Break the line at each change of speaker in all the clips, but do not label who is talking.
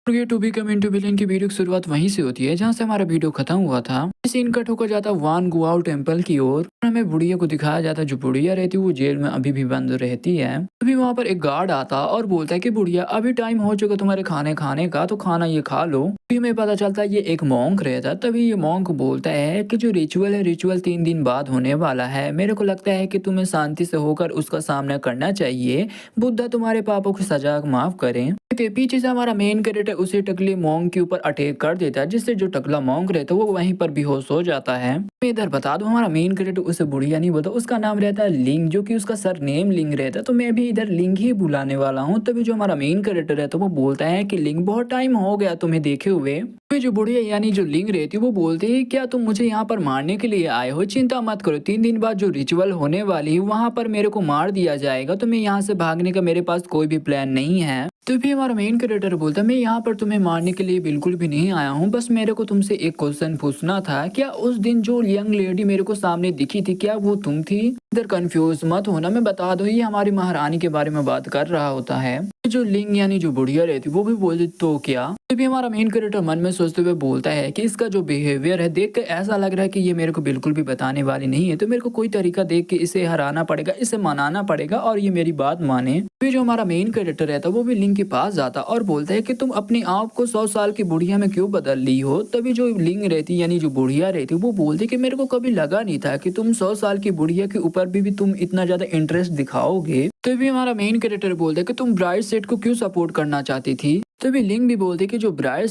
ये to be coming to villain की video की शुरुआत वहीं से होती है जहां से हमारा वीडियो खत्म हुआ था। सीन कट होकर जाता वान गुआओ टेम्पल की ओर। हमें बुढ़िया को दिखाया जाता है। जो बुढ़िया रहती है वो जेल में अभी भी बंद रहती है। तभी वहां पर एक गार्ड आता और बोलता है कि बुढ़िया अभी टाइम हो चुका तुम्हारे खाने खाने का, तो खाना ये खा लो। तभी हमें पता चलता है ये एक मॉन्क रहता है। तभी ये मॉन्क बोलता है कि जो रिचुअल है रिचुअल 3 दिन बाद होने वाला है। मेरे को लगता है कि तुम्हें शांति से होकर उसका सामना करना चाहिए। बुद्धा तुम्हारे पापों की सजा माफ करें। के पीछे से हमारा मेन कैरेक्टर उसे टकले मोंग के ऊपर अटैक कर देता है, जिससे जो टकला मोंग रहता है वो वहीं पर बेहोश हो जाता है। मैं इधर बता दूं हमारा मेन कैरेक्टर उसे बुढ़िया नहीं बोलता, उसका नाम रहता है लिंग, जो कि उसका सर नेम लिंग रहता है। तो मैं भी इधर लिंग ही बुलाने वाला हूँ। तभी जो हमारा मेन कैरेक्टर है तो वो बोलता है कि लिंग बहुत टाइम हो गया तुम्हें देखे हुए। फिर जो बुढ़िया यानी जो लिंग रहती है वो बोलती है क्या तुम मुझे यहाँ पर मारने के लिए आए हो? चिंता मत करो, 3 दिन बाद जो रिचुअल होने वाली है वहां पर मेरे को मार दिया जाएगा। तो मैं यहाँ से भागने का मेरे पास कोई भी प्लान नहीं है। तो भी हमारा मेन कैरेक्टर बोलता है मैं यहाँ पर तुम्हें मारने के लिए बिल्कुल भी नहीं आया हूँ, बस मेरे को तुमसे एक क्वेश्चन पूछना था। क्या उस दिन जो यंग लेडी मेरे को सामने दिखी थी क्या वो तुम थी? इधर कंफ्यूज मत होना, मैं बता दूं ये हमारी महारानी के बारे में बात कर रहा होता है। जो लिंग यानी जो बुढ़िया रहती वो भी बोलती तो क्या। तभी हमारा मेन कैरेक्टर मन में सोचते हुए बोलता है कि इसका जो बिहेवियर है देख कर ऐसा लग रहा है कि ये मेरे को बिल्कुल भी बताने वाली नहीं है। तो मेरे को कोई तरीका देख के इसे हराना पड़ेगा, इसे मनाना पड़ेगा और ये मेरी बात माने। फिर जो हमारा मेन कैरेक्टर रहता है वो भी लिंग के पास जाता और बोलता है कि तुम अपने आप को 100 साल की बुढ़िया में क्यों बदल ली हो? तभी जो लिंग रहती यानी जो बुढ़िया रहती वो बोलती कि मेरे को कभी लगा नहीं था कि तुम 100 साल की बुढ़िया के ऊपर भी तुम इतना ज्यादा इंटरेस्ट दिखाओगे। तभी हमारा मेन कैरेक्टर बोलता है कि तुम ब्राइड सेट को क्यों सपोर्ट करना चाहती थी? तभी लिंग भी बोलती कि जो ब्राइड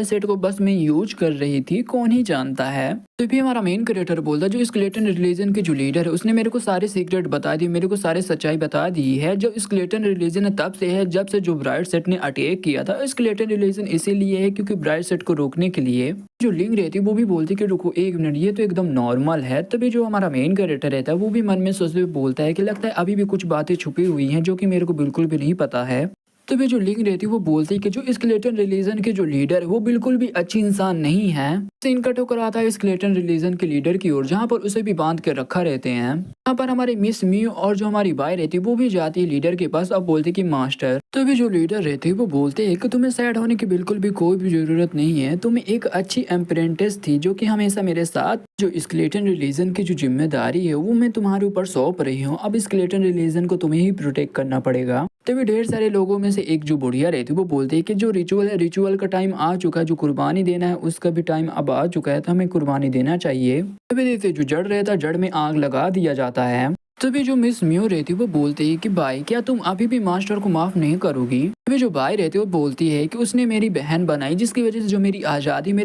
सेट को बस मैं यूज कर रही थी, कौन ही जानता है। तभी हमारा मेन कैरेक्टर बोलता है जो स्केलेटन रिलीजन के जो लीडर है उसने मेरे को सारे सीक्रेट बता दी, मेरे को सारे सच्चाई बता दी है। जो स्केलेटन रिलीजन है तब से है जब से जो ब्राइड सेट ने अटैक किया था। स्केलेटन रिलीजन इसीलिए है क्योंकि ब्राइड सेट को रोकने के लिए। जो लिंग रहती है वो भी बोलती कि रुको 1 मिनट, ये तो एकदम नॉर्मल है। तभी जो हमारा मेन कैरेक्टर रहता है वो भी मन में सोचते हुए बोलता है कि लगता है अभी भी कुछ बातें छुपी हुई हैं जो कि मेरे को बिल्कुल भी नहीं पता है। तभी जो लिंग रहती है वो बोलती है कि जो स्केलेटन रिलीजन के जो लीडर है वो बिल्कुल भी अच्छी इंसान नहीं है। सीन कट होकर आता है स्केलेटन रिलीजन के लीडर की ओर, जहाँ पर उसे भी बांध के रखा रहते हैं। यहाँ पर हमारे मिस म्यू और जो हमारी बाई रहती है वो भी जाती है लीडर के पास और बोलती कि मास्टर। तभी जो लीडर रहती है वो बोलते हैं कि तुम्हें सैड होने की बिल्कुल भी कोई भी जरूरत नहीं है। तुम्हें एक अच्छी अप्रेंटिस थी जो कि हमेशा मेरे साथ, जो स्केलेटन रिलीजन की जो जिम्मेदारी है वो मैं तुम्हारे ऊपर सौंप रही हूँ। अब स्केलेटन रिलीजन को तुम्हें ही प्रोटेक्ट करना पड़ेगा। तभी ढेर सारे लोगों में से एक जो बुढ़िया रहती है वो बोलती है कि जो रिचुअल है रिचुअल का टाइम आ चुका है, जो कुर्बानी देना है उसका भी टाइम अब आ चुका है, तो हमें कुर्बानी देना चाहिए। तभी देखते जो जड़ रहता है जड़ में आग लगा दिया जाता है। तभी जो मिस म्यू रहती है वो बोलती है कि भाई क्या तुम अभी भी मास्टर को माफ नहीं करोगी? तभी जो बाई रहती है वो बोलती है कि उसने मेरी बहन बनाई जिसकी वजह से जो मेरी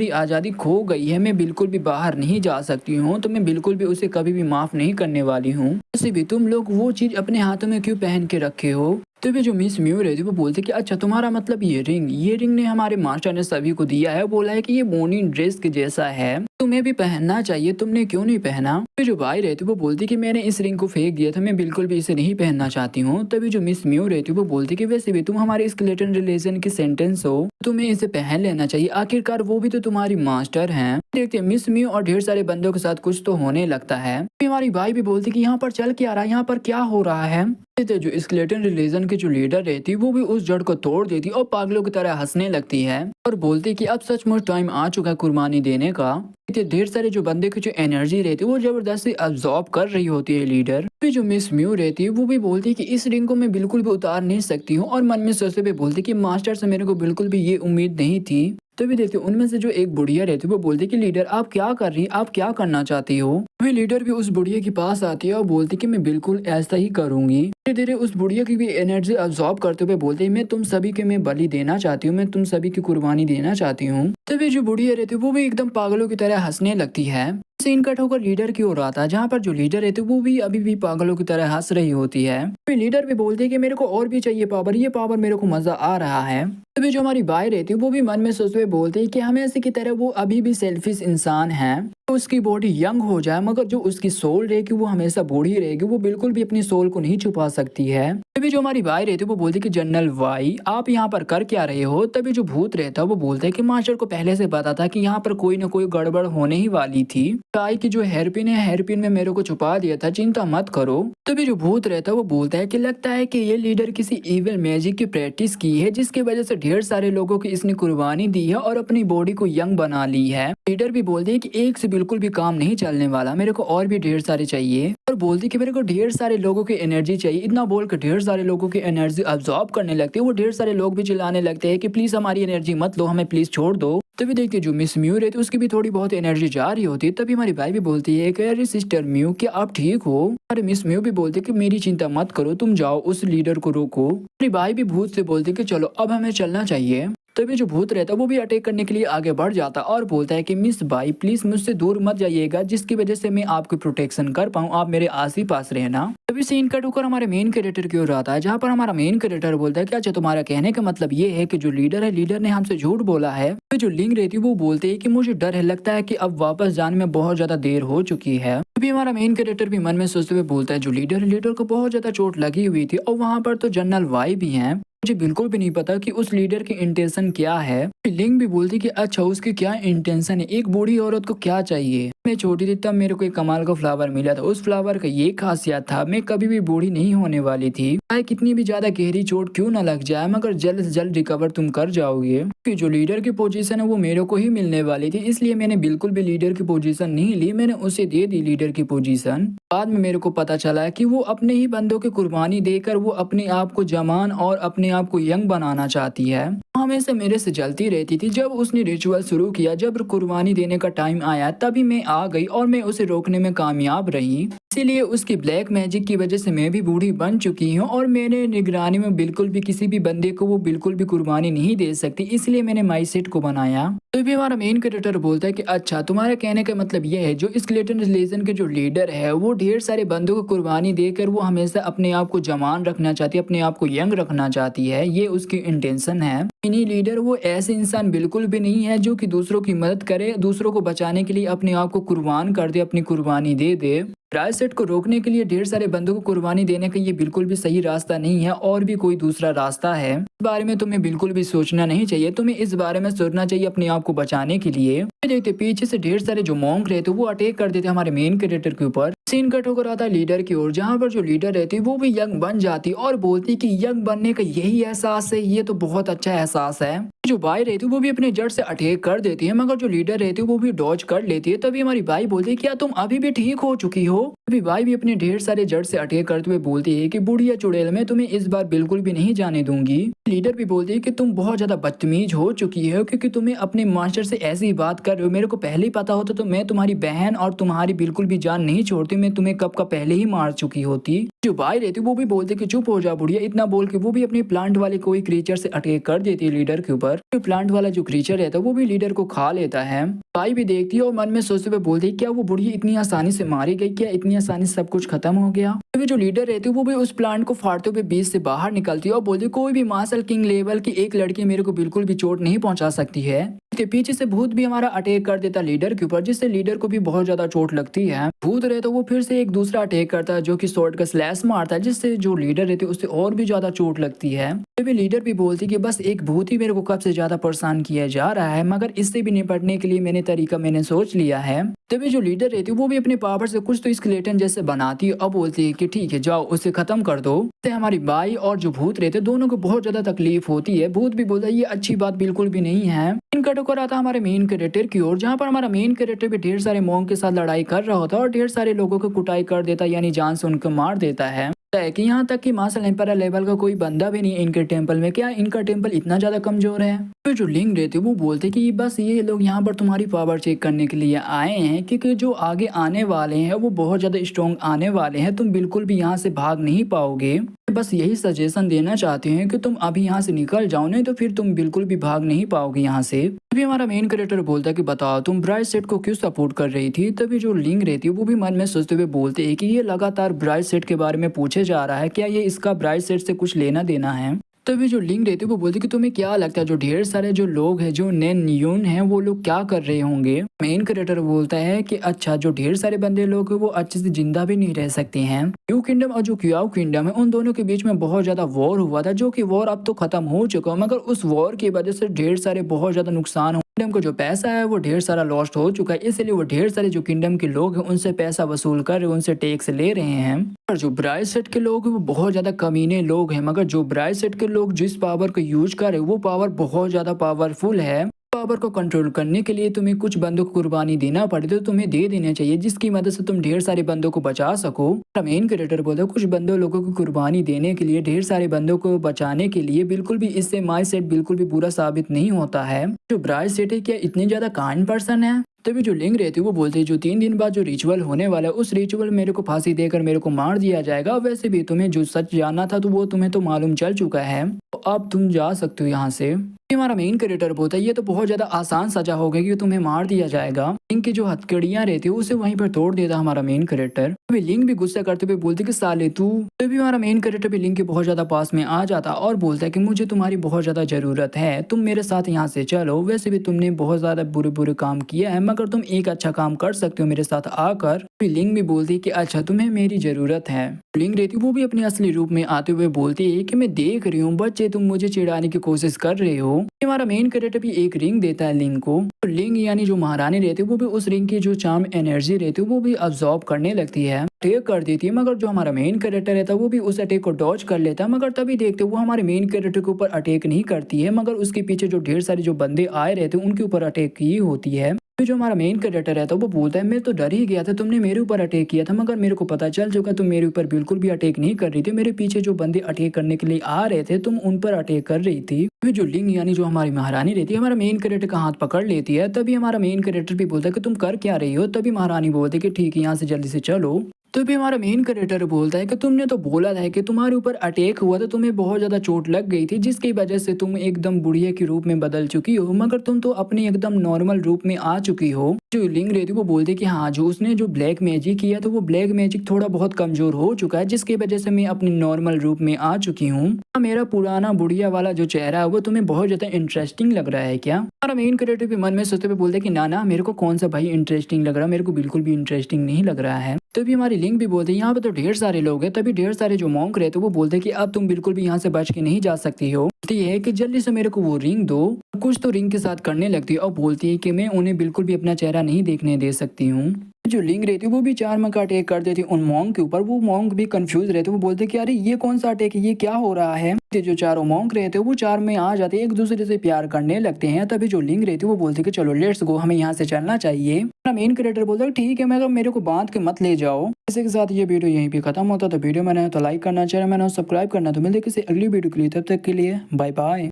आज़ादी खो गई है, मैं बिल्कुल भी बाहर नहीं जा सकती हूँ, तो मैं बिल्कुल भी उसे कभी भी माफ नहीं करने वाली हूँ। वैसे भी तुम लोग वो चीज अपने हाथों में क्यों पहन के रखे हो? तभी जो मिस म्यू रहती है वो बोलती कि अच्छा तुम्हारा मतलब ये रिंग ने हमारे मास्टर ने सभी को दिया है, बोला है कि ये मोर्निंग ड्रेस के जैसा है, तुम्हें भी पहनना चाहिए, तुमने क्यों नहीं पहना? फिर जो भाई रहती है वो बोलती कि मैंने इस रिंग को फेंक दिया था, मैं बिल्कुल भी इसे नहीं पहनना चाहती हूँ। तभी जो मिस म्यू रहती है वो बोलती कि वैसे भी तुम हमारे स्केलेटन रिलीजन की सेंटेंस हो, तुम्हें इसे पहन लेना चाहिए, आखिरकार वो भी तो तुम्हारी मास्टर हैं। देखते हैं मिस म्यू और ढेर सारे बंदों के साथ कुछ तो होने लगता है। फिर हमारी भाई भी बोलती कि यहाँ पर चल क्या रहा है, यहाँ पर क्या हो रहा है। जो स्केलेटन रिलीजन की जो लीडर रहती वो भी उस जड़ को तोड़ देती और पागलों की तरह हंसने लगती है और बोलती कि अब सचमुच टाइम आ चुका है कुर्बानी देने का। ढेर सारे जो बंदे की जो एनर्जी रहती है वो जबरदस्ती अब्सॉर्ब कर रही होती है लीडर। फिर जो मिस म्यू रहती है वो भी बोलती है कि इस रिंग को मैं बिल्कुल भी उतार नहीं सकती हूँ और मन में सोचते हुए बोलती कि मास्टर से मेरे को बिल्कुल भी ये उम्मीद नहीं थी। तभी देखते उनमें से जो एक बुढ़िया रहती है वो बोलती कि लीडर आप क्या कर रही, आप क्या करना चाहती हो? वही लीडर भी उस बुढ़िया के पास आती है और बोलती कि मैं बिल्कुल ऐसा ही करूंगी। धीरे धीरे उस बुढ़िया की भी एनर्जी अब्सॉर्ब करते हुए बोलती है मैं तुम सभी के मैं बलि देना चाहती हूँ, मैं तुम सभी की कुर्बानी देना चाहती हूँ। तभी जो बुढ़िया रहती है वो भी एकदम पागलों की तरह हंसने लगती है। सीन कट होकर लीडर की ओर आता है, जहाँ पर जो लीडर रहती है वो भी अभी भी पागलों की तरह हंस रही होती है। फिर लीडर भी बोलती है कि मेरे को और भी चाहिए पावर, ये पावर मेरे को मजा आ रहा है। तभी जो हमारी बाई रहती है वो भी मन में सोचते हुए बोलती है कि हमें ऐसे की तरह वो अभी भी सेल्फिश इंसान है। उसकी बॉडी यंग हो जाए, मगर जो उसकी सोल रहेगी वो हमेशा बूढ़ी रहेगी, वो बिल्कुल भी अपनी सोल को नहीं छुपा सकती है। तभी जो हमारी बाई रहती है वो बोलती कि जनरल वाई आप यहाँ पर कर क्या रहे हो। तभी जो भूत रहता है वो बोलता है कि मास्टर को पहले से पता था कि यहाँ पर कोई ना कोई गड़बड़ होने ही वाली थी। गाय की जो हेयरपिन है, हेयरपिन में मेरे को छुपा दिया था, चिंता मत करो। तभी जो भूत रहता है वो बोलता है कि लगता है कि ये लीडर किसी इविल मैजिक की प्रैक्टिस की है, जिसकी वजह से ढेर सारे लोगों की इसने कुर्बानी दी है और अपनी बॉडी को यंग बना ली है। लीडर भी बोलते है कि एक से बिल्कुल भी काम नहीं चलने वाला, मेरे को और भी ढेर सारे चाहिए। और बोलती कि मेरे को ढेर सारे लोगों की एनर्जी चाहिए। इतना बोल कर ढेर सारे लोगों की एनर्जी अब्सॉर्ब करने लगती है। वो ढेर सारे लोग भी चिल्लाने लगते हैं कि प्लीज हमारी एनर्जी मत लो, हमें प्लीज छोड़ दो। तभी देखिए जो मिस म्यू रहती है उसकी भी थोड़ी बहुत एनर्जी जा रही होती है। तभी हमारी भाई भी बोलती है कि अरे सिस्टर म्यू क्या आप ठीक हो। अरे मिस म्यू भी बोलती है कि मेरी चिंता मत करो, तुम जाओ उस लीडर को रोको। मेरी भाई भी भूत से बोलती है कि चलो अब हमें चलना चाहिए। तभी जो भूत रहता है वो भी अटैक करने के लिए आगे बढ़ जाता और बोलता है कि मिस भाई प्लीज मुझसे दूर मत जाइएगा, जिसकी वजह से मैं आपकी प्रोटेक्शन कर पाऊँ, आप मेरे आस ही पास रहना। तभी सीन कट होकर हमारे मेन कैरेक्टर की ओर आता है, जहाँ पर हमारा मेन कैरेक्टर बोलता है कि अच्छा तुम्हारा कहने का मतलब ये है कि जो लीडर है, लीडर ने हमसे झूठ बोला है। तो जो लिंग रहती है वो बोलते है कि मुझे डर है, लगता है कि अब वापस जाने में बहुत ज्यादा देर हो चुकी है। तभी हमारा मेन कैरेक्टर भी मन में सोचते हुए बोलता है जो लीडर है, लीडर को बहुत ज्यादा चोट लगी हुई थी और वहाँ पर तो जनरल वाई भी है। मुझे बिल्कुल भी नहीं पता कि उस लीडर की इंटेंशन क्या है। लिंग भी बोलती कि अच्छा उसकी क्या इंटेंशन है, एक बूढ़ी औरत को क्या चाहिए। मैं छोटी थी तब मेरे को एक कमाल का फ्लावर मिला था, उस फ्लावर का ये खासियत था मैं कभी भी बूढ़ी नहीं होने वाली थी। चाहे कितनी भी ज्यादा गहरी चोट क्यों ना लग जाए, मगर जल्द से जल्द रिकवर तुम कर जाओगे। क्योंकि जो लीडर की पोजीशन है वो मेरे को ही मिलने वाली थी, इसलिए मैंने बिल्कुल भी लीडर की पोजीशन नहीं ली, मैंने उसे दे दी लीडर की पोजीशन। बाद में मेरे को पता चला कि वो अपने ही बंदों की कुर्बानी देकर वो अपने आप को जवान और अपने आप को यंग बनाना चाहती है। हमेशा मेरे से जलती रहती थी। जब उसने रिचुअल शुरू किया, जब कुर्बानी देने का टाइम आया, तभी मैं आ गई और मैं उसे रोकने में कामयाब रही। इसीलिए उसकी ब्लैक मैजिक की वजह से मैं भी बूढ़ी बन चुकी हूँ और मेरे निगरानी में बिल्कुल भी किसी भी बंदे को वो बिल्कुल भी कुर्बानी नहीं दे सकती, इसलिए मैंने माई सेट को बनाया। तो भी हमारा मेन कैरेक्टर बोलता है कि अच्छा तुम्हारे कहने का मतलब ये है जो स्केलेटन रिलीजन के जो लीडर है वो ढेर सारे बंदों को कुर्बानी देकर वो हमेशा अपने आप को जवान रखना चाहती है, अपने आप को यंग रखना चाहती है, ये उसकी इंटेंशन है। इन्हीं लीडर वो ऐसे इंसान बिल्कुल भी नहीं है जो कि दूसरों की मदद करे, दूसरों को बचाने के लिए अपने आप को कुर्बान कर दे, अपनी कुर्बानी दे दे। ब्राइसेट को रोकने के लिए ढेर सारे बंदों को कुर्बानी देने का ये बिल्कुल भी सही रास्ता नहीं है, और भी कोई दूसरा रास्ता है। इस बारे में तुम्हें बिल्कुल भी सोचना नहीं चाहिए, तुम्हें इस बारे में सोचना चाहिए अपने आप को बचाने के लिए। देखते पीछे से ढेर सारे जो मॉन्क रहते वो अटैक कर देते हमारे मेन कैरेक्टर के ऊपर। सीन कट होकर आता है लीडर की ओर, जहाँ पर जो लीडर रहती वो भी यंग बन जाती और बोलती कि यंग बनने का यही एहसास है, ये तो बहुत अच्छा एहसास है। जो बाई रहती है वो भी अपने जड़ से अटैक कर देती है, मगर जो लीडर रहती है वो भी डॉज कर लेती है। तभी हमारी बाई बोलती है क्या तुम अभी भी ठीक हो चुकी हो। तभी बाई भी अपने ढेर सारे जड़ से अटैक करते हुए बोलती है कि बुढ़िया चुड़ैल मैं तुम्हें इस बार बिल्कुल भी नहीं जाने दूंगी। लीडर भी बोलती है कि तुम बहुत ज्यादा बदतमीज हो चुकी हो, क्योंकि तुम्हें अपने मास्टर से ऐसी ही बात कर रहे हो। मेरे को पहले ही पता होता तो मैं तुम्हारी बहन और तुम्हारी बिल्कुल भी जान नहीं छोड़ती, मैं तुम्हें कब का पहले ही मार चुकी होती। जो बाई रहती वो भी बोलती कि चुप हो जा बुढ़िया। इतना बोल के वो भी अपने प्लांट वाले कोई क्रीचर से अटैक कर देती है लीडर के ऊपर। प्लांट वाला जो क्रीचर रहता है वो भी लीडर को खा लेता है। बाई भी देखती है और मन में सोचते हुए बोलती है क्या वो बुढ़िया इतनी आसानी से मारी गई, क्या इतनी आसानी से सब कुछ खत्म हो गया। तो जो लीडर रहती है वो भी उस प्लांट को फाड़ते हुए बीच से बाहर निकलती है और बोलती है कोई भी मार्शल किंग लेवल की एक लड़की मेरे को बिल्कुल भी चोट नहीं पहुंचा सकती है। पीछे से भूत भी हमारा अटैक कर देता लीडर के ऊपर, जिससे लीडर को भी बहुत ज्यादा चोट लगती है। भूत रहता वो फिर से एक दूसरा अटैक करता है जो कि स्वॉर्ड का स्लैश मारता है, जिससे जो लीडर रहते उससे और भी ज्यादा चोट लगती है। तभी लीडर भी बोलती कि बस एक भूत ही मेरे को कब से ज्यादा परेशान किया जा रहा है, मगर इससे भी निपटने के लिए मैंने सोच लिया है। तभी जो लीडर रहती है वो भी अपने पावर से कुछ तो स्केलेटन जैसे बनाती है और बोलती है कि ठीक है जाओ उसे खत्म कर दो। हमारी बाई और जो भूत रहते दोनों को बहुत ज्यादा तकलीफ होती है। भूत भी बोलता है ये अच्छी बात बिल्कुल भी नहीं है। इन कट होकर आता हमारे मेन कैरेक्टर की ओर, जहाँ पर हमारा मेन कैरेक्टर भी ढेर सारे मॉन्क के साथ लड़ाई कर रहा होता है और ढेर सारे लोगों को कुटाई कर देता है, यानी जान से उनको मार देता है। कि यहाँ तक कि मार्शल एम्पायर लेवल का कोई बंदा भी नहीं इनके टेम्पल में। क्या इनका टेम्पल इतना ज्यादा कमजोर है। तो जो लिंग रहते वो बोलते कि बस ये लोग यहाँ पर तुम्हारी पावर चेक करने के लिए आए हैं, क्योंकि जो आगे आने वाले हैं वो बहुत ज्यादा स्ट्रॉन्ग आने वाले हैं, तुम बिल्कुल भी यहाँ से भाग नहीं पाओगे। बस यही सजेशन देना चाहते हैं कि तुम अभी यहाँ से निकल जाओ, नहीं तो फिर तुम बिल्कुल भी भाग नहीं पाओगे यहाँ से। तभी हमारा मेन कैरेक्टर बोलता है कि बताओ तुम ब्राइट सेट को क्यों सपोर्ट कर रही थी। तभी जो लिंग रहती है वो भी मन में सोचते हुए बोलते हैं कि ये लगातार ब्राइट सेट के बारे में पूछे जा रहा है, क्या ये इसका ब्राइट सेट से कुछ लेना देना है। तभी जो लिंग रहती है वो बोलती है कि तुम्हें क्या लगता है जो ढेर सारे जो लोग हैं जो नैन यून हैं वो लोग क्या कर रहे होंगे। मेन क्रिएटर बोलता है कि अच्छा जो ढेर सारे बंदे लोग हैं वो अच्छे से जिंदा भी नहीं रह सकते हैं। यू किंगडम और जो क्याओ किंगडम है उन दोनों के बीच में बहुत ज्यादा वॉर हुआ था, जो कि वॉर अब तो खत्म हो चुका है, मगर उस वॉर की वजह से ढेर सारे बहुत ज्यादा नुकसान किंगडम का जो पैसा है वो ढेर सारा लॉस्ट हो चुका है, इसलिए वो ढेर सारे जो किंगडम के लोग हैं उनसे पैसा वसूल कर रहे हैं, उनसे टैक्स ले रहे हैं। और जो ब्राइट सेट के लोग हैं वो बहुत ज्यादा कमीने लोग हैं, मगर जो ब्राइट सेट के लोग जिस पावर को यूज कर रहे हैं वो पावर बहुत ज्यादा पावरफुल है। पावर को कंट्रोल करने के लिए तुम्हें कुछ बंदों को कुर्बानी देना पड़े तो तुम्हें दे देना चाहिए, जिसकी मदद से तुम ढेर सारे बंदों को बचा सको। मेन क्रिएटर बोलता है कुछ बंदों लोगों को कुर्बानी देने के लिए, ढेर सारे बंदों को बचाने के लिए बिल्कुल भी इससे माई सेट बिल्कुल भी बुरा साबित नहीं होता है। जो ब्राइट सेट है क्या इतनी ज्यादा काइंड पर्सन है। तभी जो लिंग रहती है वो बोलते हैं जो 3 दिन बाद जो रिचुअल होने वाला है उस रिचुअल मेरे को फांसी देकर मेरे को मार दिया जाएगा। वैसे भी तुम्हें जो सच जानना था तो वो तुम्हें तो मालूम चल चुका है, तो अब तुम जा सकते हो यहाँ से। हमारा मेन क्रिएटर बोलता है ये तो बहुत ज्यादा आसान सजा हो गई कि तुम्हें मार दिया जाएगा। लिंग की जो हथकड़ियां रहती है उसे वहीं पर तोड़ देता हमारा मेन क्रिएटर। अभी लिंग भी गुस्सा करते हुए बोलती कि साले तू। तभी हमारा मेन क्रिएटर भी लिंग के बहुत ज्यादा पास में आ जाता और बोलता है कि मुझे तुम्हारी बहुत ज्यादा जरूरत है, तुम मेरे साथ यहाँ से चलो। वैसे भी तुमने बहुत ज्यादा बुरे बुरे काम किया है, मगर तुम एक अच्छा काम कर सकते हो मेरे साथ आकर। लिंग भी बोलती है कि अच्छा तुम्हें मेरी जरूरत है। लिंग रहती वो भी अपने असली रूप में आते हुए बोलती है कि मैं देख रही हूँ बच्चे तुम मुझे चिढ़ाने की कोशिश कर रहे हो। हमारा मेन कैरेक्टर भी एक रिंग देता है लिंग को। तो लिंग यानी जो महारानी रहती है वो भी उस रिंग की जो चार्म एनर्जी रहती है वो भी अब्सॉर्ब करने लगती है, अटैक कर देती है। मगर जो हमारा मेन कैरेक्टर रहता है वो भी उस अटैक को डॉज कर लेता है, मगर तभी देखते वो हमारे मेन कैरेक्टर के ऊपर अटैक नहीं करती है, मगर उसके पीछे जो ढेर सारे जो बंदे आए रहते हैं उनके ऊपर अटैक की होती है। तो जो हमारा मेन कैरेक्टर रहता है वो बोलता है मैं तो डर ही गया था, तुमने मेरे ऊपर अटैक किया था, मगर मेरे को पता चल चुका तुम मेरे ऊपर बिल्कुल भी अटैक नहीं कर रही थी, मेरे पीछे जो बंदे अटैक करने के लिए आ रहे थे तुम उन पर अटैक कर रही थी। फिर जो लिंग यानी जो हमारी महारानी रहती है हमारा मेन कैरेक्टर का हाथ पकड़ लेती है। तभी हमारा मेन कैरेक्टर भी बोलता है कि तुम कर क्या रही हो। तभी महारानी बोलती है कि ठीक है यहाँ से जल्दी से चलो। तो भी हमारा मेन कैरेक्टर बोलता है कि तुमने तो बोला था कि तुम्हारे ऊपर अटैक हुआ था, तुम्हें बहुत ज्यादा चोट लग गई थी जिसकी वजह से तुम एकदम बुढ़िया के रूप में बदल चुकी हो, मगर तुम तो अपने एकदम नॉर्मल रूप में आ चुकी हो। जो लिंग रहती है वो बोलती है कि हाँ जो उसने जो ब्लैक मैजिक किया तो वो ब्लैक मैजिक थोड़ा बहुत कमजोर हो चुका है, जिसकी वजह से मैं अपने नॉर्मल रूप में आ चुकी हूँ। मेरा पुराना बुढ़िया वाला जो चेहरा है वो तुम्हें बहुत ज्यादा इंटरेस्टिंग लग रहा है क्या। हमारा मेन कैरेक्टर भी मन में सोचते हुए बोलते हैं कि ना मेरे को कौन सा भाई इंटरेस्टिंग लग रहा है, मेरे को बिल्कुल भी इंटरेस्टिंग नहीं लग रहा है। तभी हमारी लिंग भी बोलते हैं यहाँ पे तो ढेर सारे लोग हैं। तभी ढेर सारे जो मॉन्क रहते हैं वो बोलते हैं कि अब तुम बिल्कुल भी यहाँ से बच के नहीं जा सकती हो। बोलती है कि जल्दी से मेरे को वो रिंग दो। कुछ तो रिंग के साथ करने लगती है और बोलती है कि मैं उन्हें बिल्कुल भी अपना चेहरा नहीं देखने दे सकती हूँ। जो लिंग रहती है वो भी चार्म का अटैक कर देती है उन मॉन्क के ऊपर। वो मॉन्क भी कंफ्यूज रहते वो बोलते कि अरे ये कौन सा अटैक है, ये क्या हो रहा है। जो चारों मॉन्क रहते हैं वो चार्म में आ जाते हैं, एक दूसरे से प्यार करने लगते हैं। तभी जो लिंग रहती है वो बोलती है कि चलो लेट्स गो, हमें यहाँ से चलना चाहिए। मेन कैरेक्टर बोलता है ठीक है मगर मेरे को बांध के मत ले जाओ। इसी के साथ ये वीडियो यहीं पे खत्म होता। तो वीडियो मैंने तो लाइक करना चाहिए, मैंने सब्सक्राइब करना। तो मिलते किसी अगली वीडियो के लिए, तब तक के लिए बाय बाय।